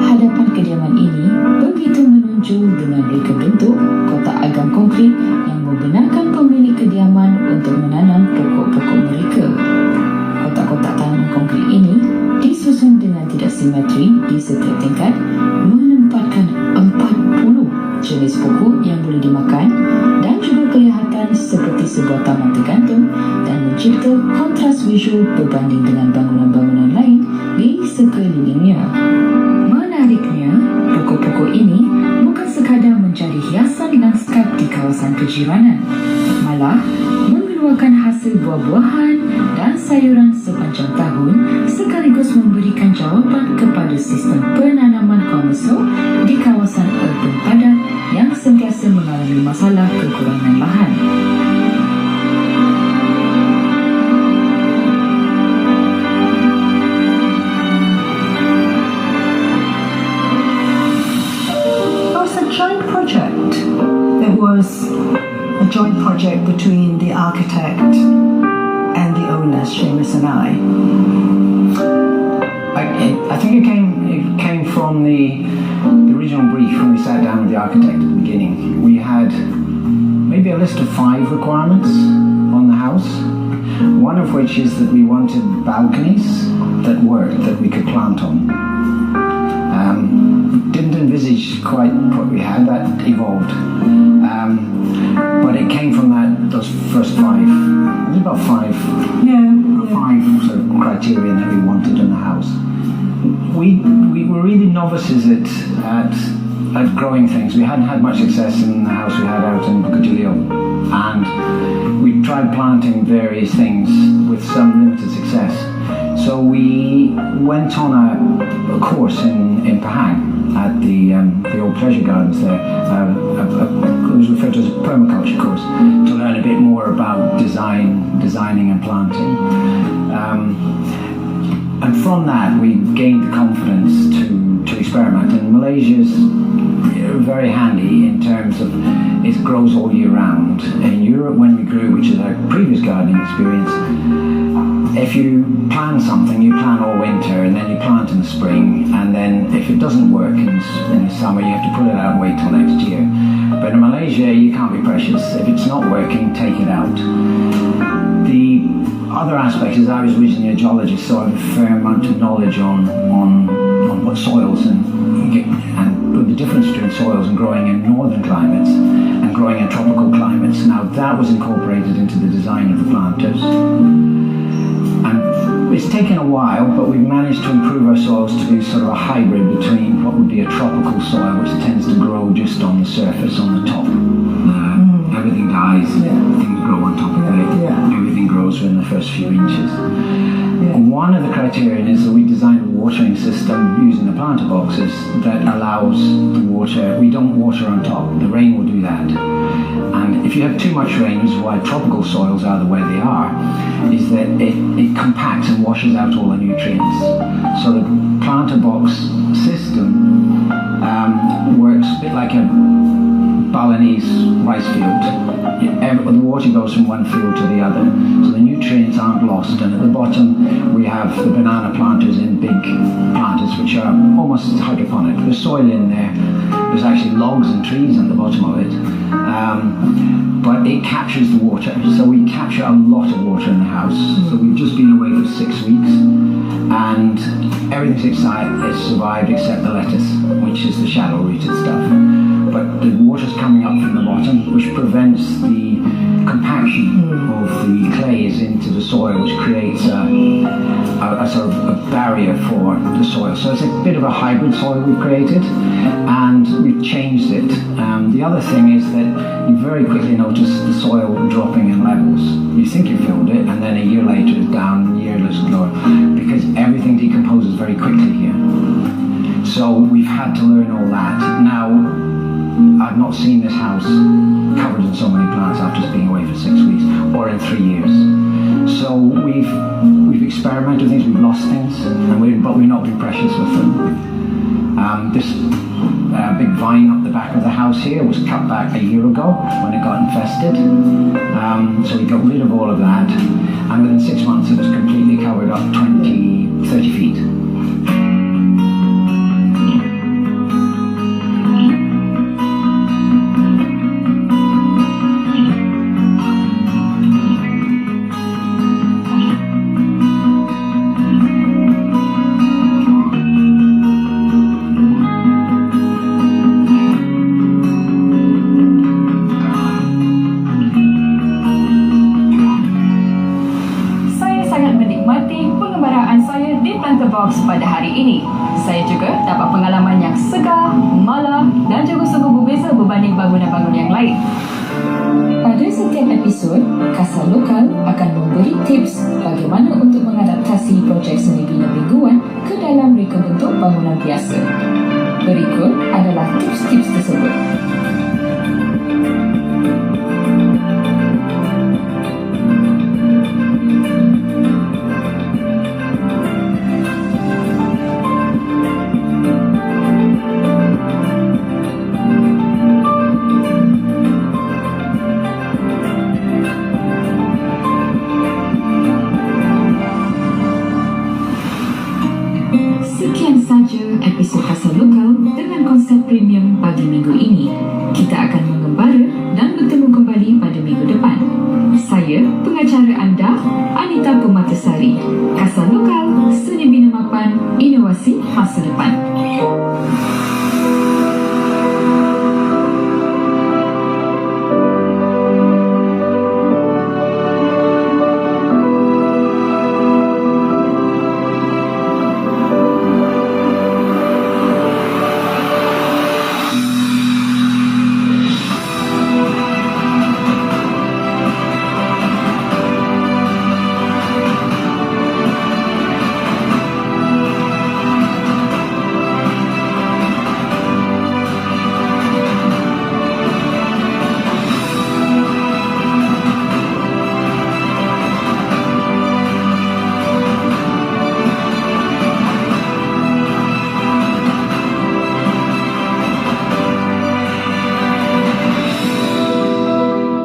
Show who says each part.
Speaker 1: hadapan kediaman ini begitu menonjol dengan reka bentuk kotak agam konkrit yang membenarkan pemilik kediaman untuk menanam pokok-pokok mereka. Kotak-kotak tanaman konkrit ini disusun dengan tidak simetri di setiap tingkat, menempatkan 40 jenis pokok yang boleh dimakan dan juga kelihatan seperti sebuah taman tergantung dan mencipta kontras visual berbanding dengan bangunan-bangunan lain di sekelilingnya. Menariknya, pokok-pokok ini bukan sekadar mencari hiasan lanskap di kawasan kejiranan, malah mengeluarkan hasil buah-buahan dan sayuran sepanjang tahun sekaligus memberikan jawapan kepada sistem penanaman komersial di kawasan urban padat yang sentiasa mengalami masalah kekurangan lahan.
Speaker 2: There was a joint project between the architect and the owners, Seamus and I.
Speaker 3: I think it came from the original brief when we sat down with the architect at the beginning. We had maybe a list of 5 requirements on the house, one of which is that we wanted balconies that worked, that we could plant on. Didn't envisage quite what we had, that evolved. But it came from those first 5. It was about 5. Five sort of criteria that we wanted in the house. We were really novices at growing things. We hadn't had much success in the house we had out in Bocadillo, and we tried planting various things with some limited success. So we went on a course in Pahang at the old pleasure gardens there. It was referred to as a permaculture course to learn a bit more about designing and planting. And from that we gained the confidence to experiment. And Malaysia's very handy in terms of it grows all year round. In Europe, when we grew, which is our previous gardening experience, if you plan something, you plan all winter and then you plant in the spring, and then if it doesn't work in the summer, you have to pull it out and wait till next year. But in Malaysia, you can't be precious. If it's not working, take it out. The other aspect is I was originally a geologist, so I have a fair amount of knowledge on what soils and the difference between soils and growing in northern climates and growing in tropical climates. Now that was incorporated into the design of the planters. And it's taken a while, but we've managed to improve our soils to be sort of a hybrid between what would be a tropical soil, which tends to grow just on the surface, on the top. Everything dies, things grow on top of it, everything grows within the first few inches. One of the criterion is that we designed a watering system using the planter boxes that allows the water, we don't water on top, the rain will do that. And if you have too much rain, which is why tropical soils are the way they are, is that it compacts and washes out all the nutrients. So the planter box system works a bit like a Balinese rice field. The water goes from one field to the other, so the nutrients aren't lost. And at the bottom we have the banana planters in big planters, which are almost hydroponic. There's soil in there, there's actually logs and trees at the bottom of it, but it captures the water. So we capture a lot of water in the house. So we've just been away for 6 weeks, and everything's survived except the lettuce, which is the shallow-rooted stuff. But the water's coming up from the bottom, which prevents the compaction of the clays into the soil, which creates a sort of a barrier for the soil. So it's a bit of a hybrid soil we've created, and we've changed it. The other thing is that you very quickly notice the soil dropping in levels. You think you filled it, and then a year later it's down, a year later it's lower, because everything decomposes very quickly here. So we've had to learn all that. Now, I've not seen this house covered in so many plants after being away for 6 weeks, or in 3 years. So we've experimented with things, we've lost things, but we've not been precious with them. This big vine up the back of the house here was cut back a year ago when it got infested. So we got rid of all of that, and within 6 months it was completely covered up 30 feet.
Speaker 1: dapat pengalaman yang segar, malah dan juga sungguh berbeza berbanding bangunan-bangunan yang lain. Pada setiap episod, Casalokal akan memberi tips bagaimana untuk mengadaptasi projek seni bina mingguan ke dalam reka bentuk bangunan biasa. Berikut adalah tips-tips tersebut. Sekian saja episod Casalokal dengan konsep premium pagi minggu ini. Kita akan mengembara dan bertemu kembali pada minggu depan. Saya, pengacara anda, Anita Pumatasari. Casalokal, seni bina mapan, inovasi masa depan.